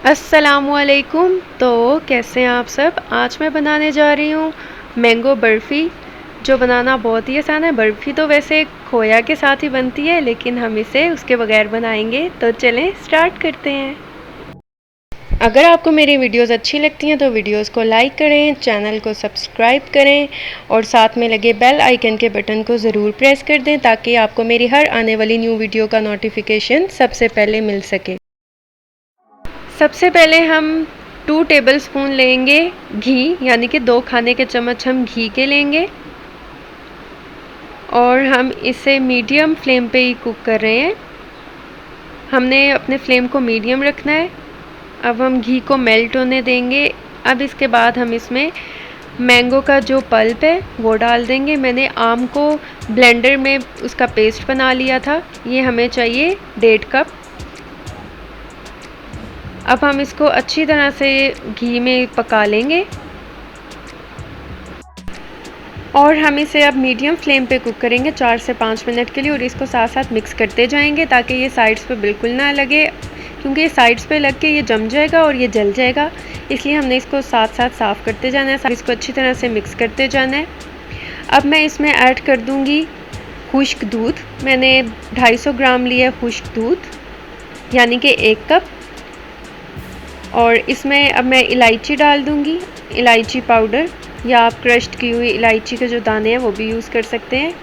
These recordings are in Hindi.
अस्सलामुअलैकुम। तो कैसे हैं आप सब। आज मैं बनाने जा रही हूँ मैंगो बर्फ़ी, जो बनाना बहुत ही आसान है। बर्फ़ी तो वैसे खोया के साथ ही बनती है, लेकिन हम इसे उसके बगैर बनाएंगे। तो चलें स्टार्ट करते हैं। अगर आपको मेरी वीडियोस अच्छी लगती हैं तो वीडियोस को लाइक करें, चैनल को सब्सक्राइब करें और साथ में लगे बेल आइकन के बटन को ज़रूर प्रेस कर दें, ताकि आपको मेरी हर आने वाली न्यू वीडियो का नोटिफिकेशन सबसे पहले मिल सके। सबसे पहले हम 2 टेबलस्पून लेंगे घी, यानी कि 2 खाने के चम्मच हम घी के लेंगे और हम इसे मीडियम फ्लेम पे ही कुक कर रहे हैं। हमने अपने फ्लेम को मीडियम रखना है। अब हम घी को मेल्ट होने देंगे। अब इसके बाद हम इसमें मैंगो का जो पल्प है वो डाल देंगे। मैंने आम को ब्लेंडर में उसका पेस्ट बना लिया था। ये हमें चाहिए 1.5 कप। अब हम इसको अच्छी तरह से घी में पका लेंगे और हम इसे अब मीडियम फ्लेम पे कुक करेंगे 4 से 5 मिनट के लिए, और इसको साथ साथ मिक्स करते जाएंगे ताकि ये साइड्स पे बिल्कुल ना लगे, क्योंकि ये साइड्स पे लग के ये जम जाएगा और ये जल जाएगा। इसलिए हमने इसको साथ साथ साफ़ करते जाना है, इसको अच्छी तरह से मिक्स करते जाना है। अब मैं इसमें ऐड कर दूँगी खुश्क दूध। मैंने 250 ग्राम लिया खुश्क दूध, यानी कि 1 कप। और इसमें अब मैं इलायची डाल दूँगी, इलायची पाउडर, या आप क्रश्ड की हुई इलायची के जो दाने हैं वो भी यूज़ कर सकते हैं।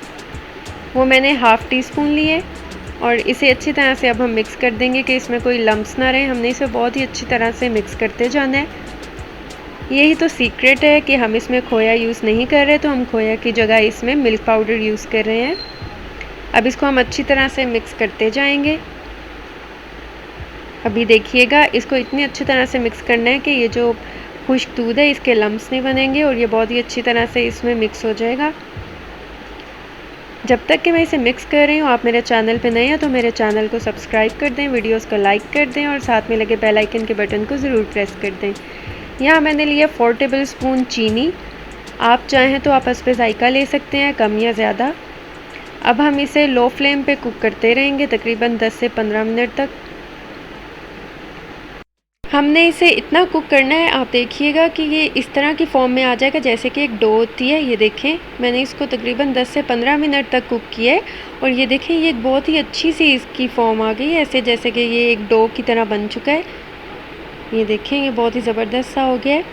वो मैंने ½ टीस्पून लिए और इसे अच्छी तरह से अब हम मिक्स कर देंगे कि इसमें कोई लम्स ना रहे। हमने इसे बहुत ही अच्छी तरह से मिक्स करते जाना है। यही तो सीक्रेट है कि हम इसमें खोया यूज़ नहीं कर रहे, तो हम खोया की जगह इसमें मिल्क पाउडर यूज़ कर रहे हैं। अब इसको हम अच्छी तरह से मिक्स करते जाएंगे। अभी देखिएगा, इसको इतनी अच्छी तरह से मिक्स करना है कि ये जो खुश्क दूध है इसके लम्स नहीं बनेंगे और ये बहुत ही अच्छी तरह से इसमें मिक्स हो जाएगा। जब तक कि मैं इसे मिक्स कर रही हूँ, आप मेरे चैनल पे नए हैं तो मेरे चैनल को सब्सक्राइब कर दें, वीडियोस को लाइक कर दें और साथ में लगे बेल आइकन के बटन को ज़रूर प्रेस कर दें। यहाँ मैंने लिया 4 टेबलस्पून चीनी। आप चाहें तो आप इस पे जायका ले सकते हैं, कम या ज़्यादा। अब हम इसे लो फ्लेम पे कुक करते रहेंगे तकरीबन 10 से 15 मिनट तक। हमने इसे इतना कुक करना है, आप देखिएगा कि ये इस तरह की फॉर्म में आ जाएगा जैसे कि एक डो होती है। ये देखें, मैंने इसको तकरीबन 10 से 15 मिनट तक कुक किया है और ये देखें, ये एक बहुत ही अच्छी सी इसकी फॉर्म आ गई है, ऐसे जैसे कि ये एक डो की तरह बन चुका है। ये देखें, ये बहुत ही ज़बरदस्त सा हो गया है।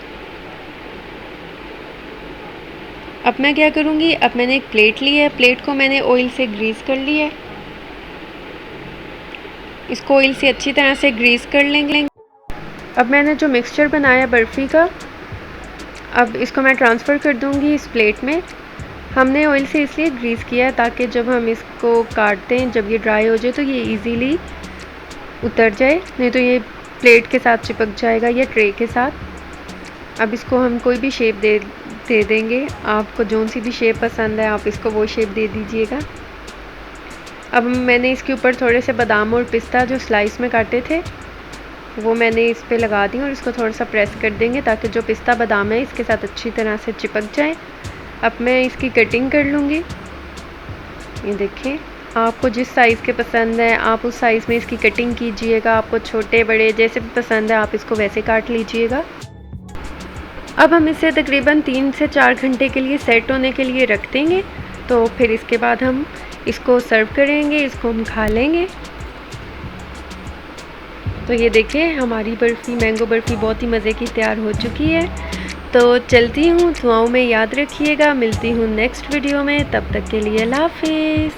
अब मैं क्या करूँगी, अब मैंने एक प्लेट ली है, प्लेट को मैंने ऑयल से ग्रीस कर लिया है। इसको ऑयल से अच्छी तरह से ग्रीस कर लेंगे। अब मैंने जो मिक्सचर बनाया बर्फ़ी का, अब इसको मैं ट्रांसफ़र कर दूंगी इस प्लेट में। हमने ऑयल से इसलिए ग्रीस किया है ताकि जब हम इसको काटते हैं, जब ये ड्राई हो जाए तो ये इजीली उतर जाए, नहीं तो ये प्लेट के साथ चिपक जाएगा या ट्रे के साथ। अब इसको हम कोई भी शेप दे देंगे। आपको जौन सी भी शेप पसंद है आप इसको वो शेप दे दीजिएगा। अब मैंने इसके ऊपर थोड़े से बादाम और पिस्ता जो स्लाइस में काटे थे वो मैंने इस पे लगा दी और इसको थोड़ा सा प्रेस कर देंगे ताकि जो पिस्ता बादाम है इसके साथ अच्छी तरह से चिपक जाए। अब मैं इसकी कटिंग कर लूँगी। ये देखें, आपको जिस साइज़ के पसंद है आप उस साइज़ में इसकी कटिंग कीजिएगा। आपको छोटे बड़े जैसे भी पसंद है आप इसको वैसे काट लीजिएगा। अब हम इसे तकरीबन 3 से 4 घंटे के लिए सेट होने के लिए रख देंगे, तो फिर इसके बाद हम इसको सर्व करेंगे, इसको हम खा लेंगे। तो ये देखिए, हमारी बर्फ़ी मैंगो बर्फ़ी बहुत ही मज़े की तैयार हो चुकी है। तो चलती हूँ, दुआओं में याद रखिएगा। मिलती हूँ नेक्स्ट वीडियो में, तब तक के लिए अल्लाह हाफ़िज़।